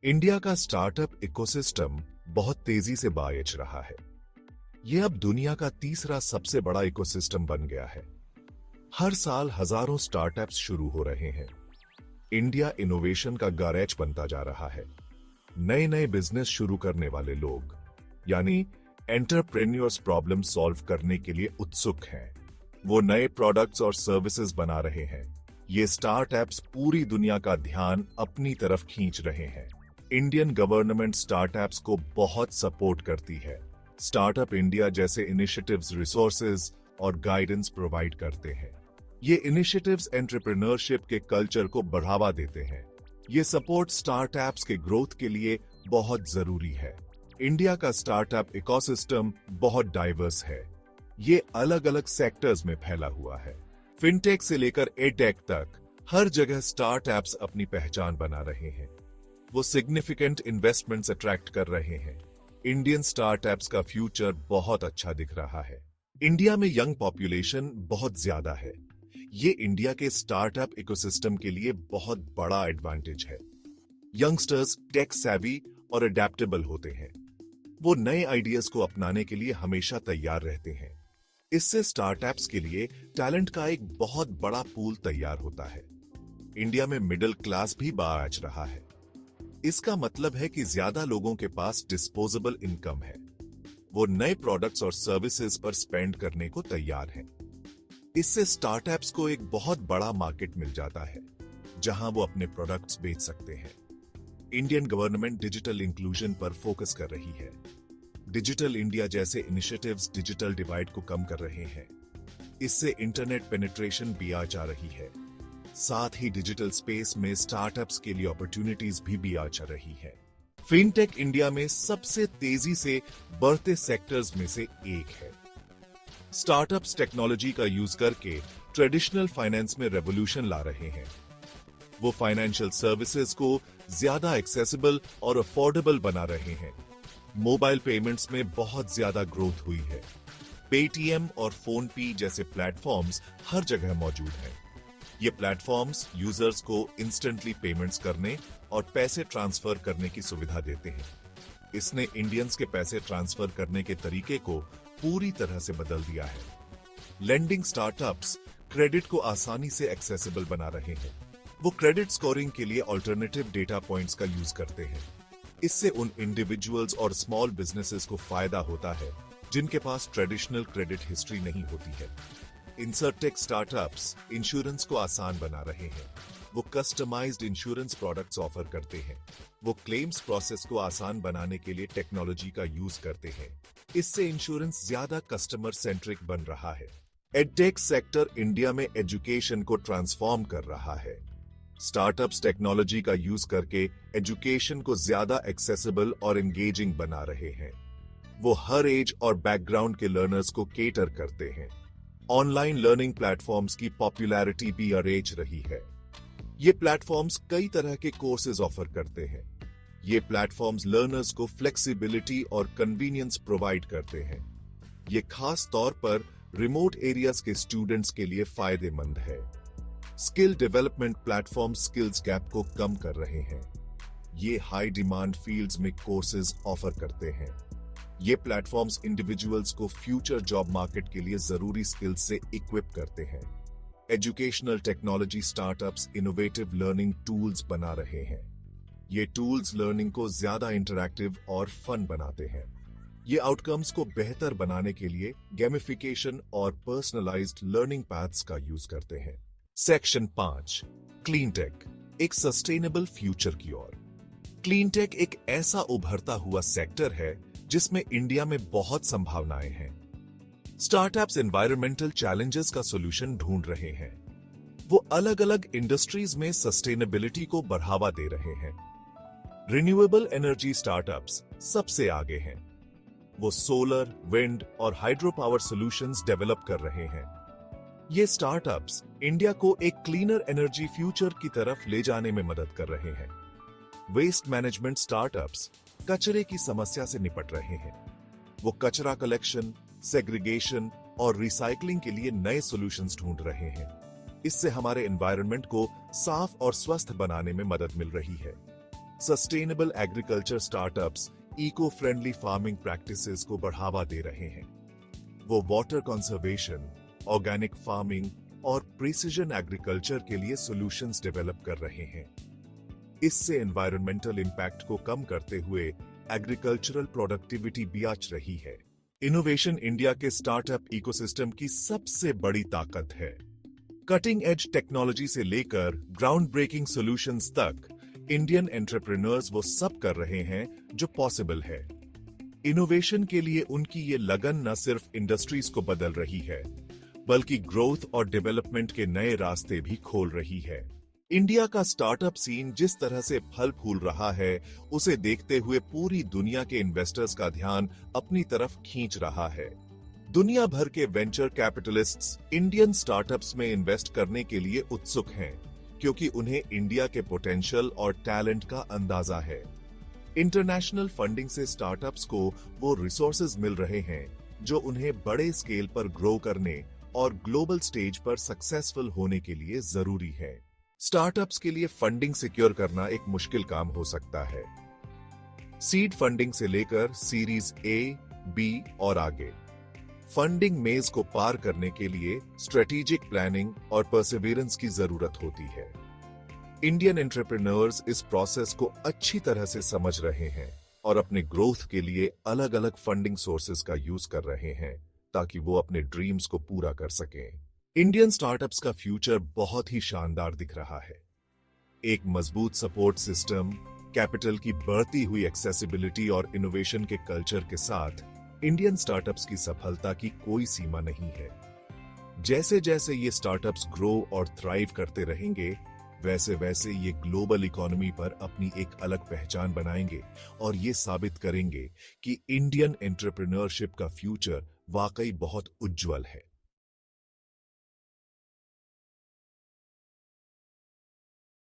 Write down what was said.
India का startup ecosystem बहुत तेजी से बायच रहा है। यह अब दुनिया का तीसरा सबसे बड़ा इकोसिस्टम बन गया है। हर साल हजारों स्टार्टअप्स शुरू हो रहे हैं। इंडिया इनोवेशन का गैरेज बनता जा रहा है। नए नए बिजनेस शुरू करने वाले लोग यानी एंटरप्रेन्योर्स प्रॉब्लम सॉल्व करने के लिए उत्सुक हैं। वो नए प्रोडक्ट्स और सर्विसेज बना रहे हैं। ये स्टार्टअप्स पूरी दुनिया का ध्यान अपनी तरफ खींच रहे हैं। इंडियन गवर्नमेंट स्टार्टअप्स को बहुत सपोर्ट करती है। स्टार्टअप इंडिया जैसे इनिशिएटिव्स रिसोर्सेज और गाइडेंस प्रोवाइड करते हैं। ये इनिशिएटिव्स एंटरप्रेन्योरशिप के कल्चर को बढ़ावा देते हैं। ये सपोर्ट स्टार्टअप्स के ग्रोथ के लिए बहुत जरूरी है। इंडिया का स्टार्टअप इकोसिस्टम बहुत डाइवर्स है। ये अलग अलग सेक्टर्स में फैला हुआ है। फिनटेक से लेकर एडटेक तक हर जगह स्टार्टअप्स अपनी पहचान बना रहे हैं। वो सिग्निफिकेंट इन्वेस्टमेंट्स अट्रैक्ट कर रहे हैं। इंडियन स्टार्टअप्स का फ्यूचर बहुत अच्छा दिख रहा है। इंडिया में यंग पॉपुलेशन बहुत ज्यादा है। ये इंडिया के स्टार्टअप इकोसिस्टम के लिए बहुत बड़ा एडवांटेज है। यंगस्टर्स टेक सेवी और अडेप्टेबल होते हैं। वो नए आइडियाज को अपनाने के लिए हमेशा तैयार रहते हैं। इससे स्टार्टअप्स के लिए टैलेंट का एक बहुत बड़ा पूल तैयार होता है। इंडिया में मिडिल क्लास भी बाज रहा है। इसका मतलब है कि ज्यादा लोगों के पास डिस्पोजेबल इनकम है। वो नए प्रोडक्ट्स और सर्विसेज पर स्पेंड करने को तैयार हैं। इससे स्टार्टअप्स को एक बहुत बड़ा मार्केट मिल जाता है जहां वो अपने प्रोडक्ट्स बेच सकते हैं। इंडियन गवर्नमेंट डिजिटल इंक्लूजन पर फोकस कर रही है। डिजिटल इंडिया जैसे इनिशिएटिव्स डिजिटल डिवाइड को कम कर रहे हैं। इससे इंटरनेट पेनिट्रेशन भी आ जा रही है। साथ ही डिजिटल स्पेस में स्टार्टअप्स के लिए अपॉर्चुनिटीज भी आ जा रही है। फिनटेक इंडिया में सबसे तेजी से बढ़ते सेक्टर्स में से एक है। स्टार्टअप्स टेक्नोलॉजी का यूज करके ट्रेडिशनल फाइनेंस में रेवोल्यूशन ला रहे हैं। वो फाइनेंशियल सर्विसेज को ज्यादा एक्सेसिबल और अफोर्डेबल बना रहे हैं। मोबाइल पेमेंट्स में बहुत ज्यादा ग्रोथ हुई है। पेटीएम और फोनपे जैसे प्लेटफॉर्म्स हर जगह मौजूद हैं। ये प्लेटफॉर्म्स यूजर्स को इंस्टेंटली पेमेंट्स करने और पैसे ट्रांसफर करने की सुविधा देते हैं। इसने इंडियंस के पैसे ट्रांसफर करने के तरीके को पूरी तरह से बदल दिया है। लेंडिंग स्टार्टअप्स क्रेडिट को आसानी से एक्सेसिबल बना रहे हैं। वो क्रेडिट स्कोरिंग के लिए अल्टरनेटिव डेटा पॉइंट्स का यूज करते हैं। इससे उन इंडिविजुअल्स और स्मॉल बिजनेसेस को फायदा होता है जिनके पास ट्रेडिशनल क्रेडिट हिस्ट्री नहीं होती है। इंसरटेक स्टार्टअप्स इंश्योरेंस को आसान बना रहे हैं। वो कस्टमाइज्ड इंश्योरेंस प्रोडक्ट्स ऑफर करते हैं। वो क्लेम्स प्रोसेस को आसान बनाने के लिए टेक्नोलॉजी का यूज करते हैं। इससे इंश्योरेंस ज्यादा कस्टमर सेंट्रिक बन रहा है। एडटेक सेक्टर इंडिया में एजुकेशन को ट्रांसफॉर्म कर रहा है। स्टार्टअप्स टेक्नोलॉजी का यूज करके एजुकेशन को ज्यादा एक्सेसिबल और एंगेजिंग बना रहे हैं। वो हर एज और बैकग्राउंड के लर्नर्स को केटर करते हैं। ऑनलाइन लर्निंग प्लेटफॉर्म्स की पॉपुलैरिटी भी अरेज रही है। ये प्लेटफॉर्म्स कई तरह के कोर्सेज ऑफर करते हैं। ये प्लेटफॉर्म्स लर्नर्स को फ्लेक्सिबिलिटी और कन्वीनियंस प्रोवाइड करते हैं। ये खास तौर पर रिमोट एरियाज के स्टूडेंट्स के लिए फायदेमंद है। Skill development platform skills gap को कम कर रहे हैं। ये हाई डिमांड फील्ड्स में कोर्सेज ऑफर करते हैं। ये प्लेटफॉर्म्स इंडिविजुअल्स को फ्यूचर जॉब मार्केट के लिए जरूरी स्किल्स से इक्विप करते हैं। Educational technology startups innovative learning tools बना रहे हैं। ये टूल्स लर्निंग को ज्यादा इंटरैक्टिव और फन बनाते हैं। ये आउटकम्स को बेहतर बनाने के लिए गेमिफिकेशन और पर्सनलाइज्ड लर्निंग पैथ्स का यूज करते हैं। सेक्शन 5 क्लीन टेक, एक सस्टेनेबल फ्यूचर की ओर। क्लीन टेक एक ऐसा उभरता हुआ सेक्टर है जिसमें इंडिया में बहुत संभावनाएं हैं। स्टार्टअप्स एनवायरमेंटल चैलेंजेस का सॉल्यूशन ढूंढ रहे हैं। वो अलग अलग इंडस्ट्रीज में सस्टेनेबिलिटी को बढ़ावा दे रहे हैं। रिन्यूएबल एनर्जी स्टार्टअप्स सबसे आगे हैं। वो सोलर, विंड और हाइड्रो पावर सॉल्यूशंस डेवलप कर रहे हैं। ये स्टार्टअप्स इंडिया को एक क्लीनर एनर्जी फ्यूचर की तरफ ले जाने में मदद कर रहे हैं। वेस्ट मैनेजमेंट स्टार्टअप्स कचरे की समस्या से निपट रहे हैं। वो कचरा कलेक्शन, सेग्रीगेशन और रिसाइकलिंग के लिए नए सॉल्यूशंस ढूंढ रहे हैं। इससे हमारे एनवायरनमेंट को साफ और स्वस्थ बनाने में मदद मिल रही है। Sustainable agriculture startups eco friendly farming practices को बढ़ावा दे रहे हैं। वो वाटर कंजर्वेशन, ऑर्गेनिक फार्मिंग और प्रिसिजन एग्रीकल्चर के लिए सॉल्यूशंस डेवलप कर रहे हैं। इससे एनवायरमेंटल इंपैक्ट को कम करते हुए एग्रीकल्चरल प्रोडक्टिविटी भी आंच रही है। इनोवेशन इंडिया के स्टार्टअप इकोसिस्टम की सबसे बड़ी ताकत है। कटिंग एज टेक्नोलॉजी से लेकर ग्राउंड ब्रेकिंग सॉल्यूशंस तक इंडियन एंटरप्रेन्योर्स वो सब कर रहे हैं जो पॉसिबल है। इनोवेशन के लिए उनकी ये लगन न सिर्फ इंडस्ट्रीज को बदल रही है, बल्कि ग्रोथ और डेवलपमेंट के नए रास्ते भी खोल रही है। इंडिया का स्टार्टअप सीन जिस तरह से फल फूल रहा है, उसे देखते हुए पूरी दुनिया के इन्वेस्टर्स का ध्यान अपनी तरफ खींच रहा है। दुनिया भर के वेंचर कैपिटलिस्ट्स इंडियन स्टार्टअप्स में इन्वेस्ट करने के लिए उत्सुक हैं, क्योंकि उन्हें इंडिया के पोटेंशियल और टैलेंट का अंदाजा है। इंटरनेशनल फंडिंग से स्टार्टअप्स को वो रिसोर्सेज मिल रहे हैं जो उन्हें बड़े स्केल पर ग्रो करने और ग्लोबल स्टेज पर सक्सेसफुल होने के लिए जरूरी है। स्टार्टअप्स के लिए फंडिंग सिक्योर करना एक मुश्किल काम हो सकता है। सीड फंडिंग से लेकर सीरीज ए, बी और आगे फंडिंग मेज को पार करने के लिए स्ट्रेटेजिक प्लानिंग और परसिवियरेंस की जरूरत होती है। इंडियन एंटरप्रेन्योर्स इस प्रोसेस को अच्छी तरह से समझ रहे हैं और अपने ग्रोथ के लिए अलग अलग फंडिंग सोर्सेज का यूज कर रहे हैं, ताकि वो अपने ड्रीम्स को पूरा कर सकें। इंडियन स्टार्टअप्स का फ्यूचर बहुत ही शानदार दिख रहा है। एक मजबूत सपोर्ट सिस्टम, कैपिटल की बढ़ती हुई एक्सेसिबिलिटी और इनोवेशन के कल्चर के साथ इंडियन स्टार्टअप्स की सफलता की कोई सीमा नहीं है। जैसे जैसे ये स्टार्टअप्स ग्रो और थ्राइव करते रहेंगे, वैसे वैसे ये ग्लोबल इकोनॉमी पर अपनी एक अलग पहचान बनाएंगे और ये साबित करेंगे कि इंडियन एंटरप्रेन्योरशिप का फ्यूचर वाकई बहुत उज्जवल है।